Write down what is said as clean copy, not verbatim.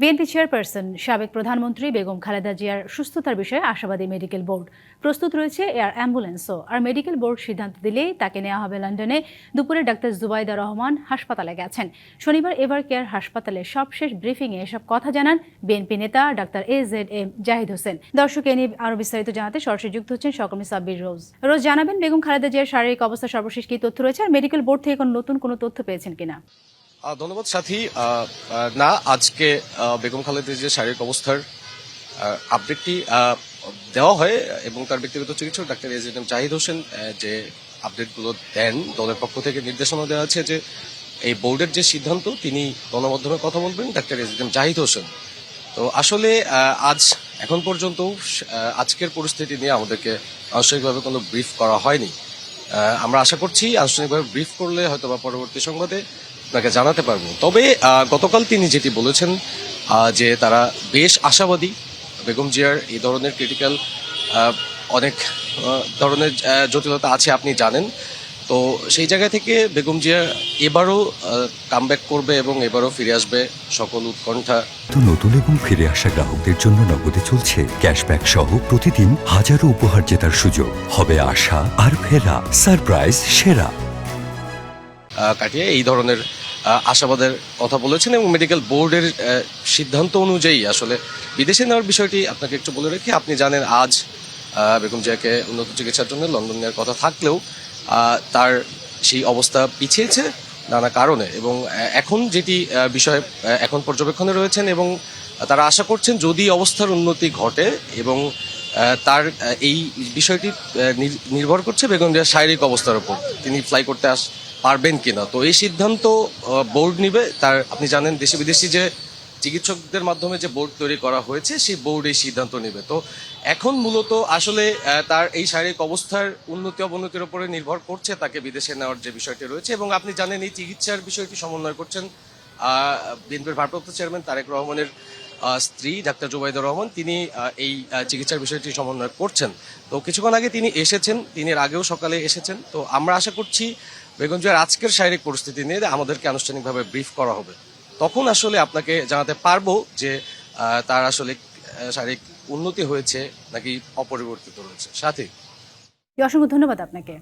BNP chairperson সাবেক প্রধানমন্ত্রী বেগম খালেদা জিয়ার সুস্থতার বিষয়ে আশাবাদী মেডিকেল বোর্ড। প্রস্তুত রয়েছে এয়ার অ্যাম্বুলেন্সও। আর মেডিকেল বোর্ড সিদ্ধান্ত দিলেই তাকে নেওয়া হবে লন্ডনে। দুপুরে ডাক্তার জুবাইদা রহমান হাসপাতালে গেছেন। শনিবার এভার কেয়ার হাসপাতালে সবশেষ ব্রিফিংয়ে এসব কথা জানান বিএনপি নেতা ডাক্তার AZM জাহিদ হোসেন। দর্শক, এ নিয়ে আরও বিস্তারিত জানাতে সরাসরি যুক্ত হচ্ছেন সহকর্মী সাব্বির রোজ। জানাবেন বেগম খালেদা জিয়ার শারীরিক অবস্থা সর্বশেষ কি তথ্য রয়েছে, আর মেডিকেল বোর্ড থেকে নতুন কোনো তথ্য পেয়েছেন কিনা? ধন্যবাদ সাথী। না, আজকে বেগম খালেদা জিয়ার শারীরিক অবস্থার আপডেটটি দেওয়া হয় এবং তার ব্যক্তিগত চিকিৎসক ডাক্তার AZM জাহিদ হোসেন যে আপডেটগুলো দেন, দলের পক্ষ থেকে নির্দেশনা দেওয়া আছে যে এই বোর্ডের যে সিদ্ধান্ত তিনি গণমাধ্যমে কথা বলবেন ডাক্তার AZM জাহিদ হোসেন। তো আসলে আজ এখন পর্যন্ত আজকের পরিস্থিতি নিয়ে আমাদেরকে আনুষ্ঠানিকভাবে কোনো ব্রিফ করা হয়নি। আমরা আশা করছি আনুষ্ঠানিকভাবে ব্রিফ করলে হয়তো বা পরবর্তী সংবাদে আপনাকে জানাতে পারবো। তবে গতকাল তিনি যেটি বলেছেন যে তারা বেশ আশাবাদী। বেগম জিয়ার এই ধরনের ক্রিটিক্যাল অনেক ধরনের জটিলতা আছে আপনি জানেন। তো সেই জায়গা থেকে বেগম জিয়া এবারও কামব্যাক করবে এবং এবারও ফিরে আসবে সকল উৎকণ্ঠা। নতুন এবং ফিরে আসা গ্রাহকদের জন্য নগদে চলছে ক্যাশব্যাক সহ প্রতিদিন হাজারো উপহার জেতার সুযোগ। হবে আশা আর ফেরা, সারপ্রাইজ সেরা। কাটিয়ে এই ধরনের আশাবাদের কথা বলেছেন এবং মেডিকেল বোর্ডের সিদ্ধান্ত অনুযায়ী আসলে বিদেশে নেওয়ার বিষয়টি আপনাকে একটু বলে রেখে, আপনি জানেন আজ বেগম জিয়াকে উন্নত চিকিৎসার জন্য লন্ডন নেওয়ার কথা থাকলেও তার সেই অবস্থা পিছিয়েছে নানা কারণে এবং এখন যেটি বিষয় এখন পর্যবেক্ষণে রয়েছেন এবং তারা আশা করছেন যদি অবস্থার উন্নতি ঘটে এবং তার এই বিষয়টি নির্ভর করছে বেগম জিয়ার শারীরিক অবস্থার উপর, তিনি ফ্লাই করতে পারবেন কিনা। তো এই সিদ্ধান্ত বোর্ড নিবে। তার আপনি জানেন দেশি বিদেশি যে চিকিৎসকদের মাধ্যমে যে বোর্ড তৈরি করা হয়েছে সেই বোর্ড এই সিদ্ধান্ত নেবে। তো এখন মূলত আসলে তার এই শারীরিক অবস্থার উন্নতি অবনতির উপরে নির্ভর করছে তাকে বিদেশে নেওয়ার যে বিষয়টি রয়েছে। এবং আপনি জানেন এই চিকিৎসার বিষয়টি সমন্বয় করছেন বিএনপির ভারপ্রাপ্ত চেয়ারম্যান তারেক রহমানের স্ত্রী ডাক্তার জুবাইদা রহমান। তিনি এই চিকিৎসার বিষয়টি সমন্বয় করছেন। তো কিছুক্ষণ আগে তিনি এসেছেন, তিনি এর আগেও সকালে এসেছেন। তো আমরা আশা করছি বেগম জিয়ার আজকের শারীরিক পরিস্থিতি নিয়ে আমাদেরকে আনুষ্ঠানিকভাবে ব্রিফ করা হবে, তখন আসলে আপনাকে জানাতে পারবো যে তার আসলে শারীরিক উন্নতি হয়েছে নাকি অপরিবর্তিত রয়েছে। সাথী, অসংখ্য ধন্যবাদ আপনাকে।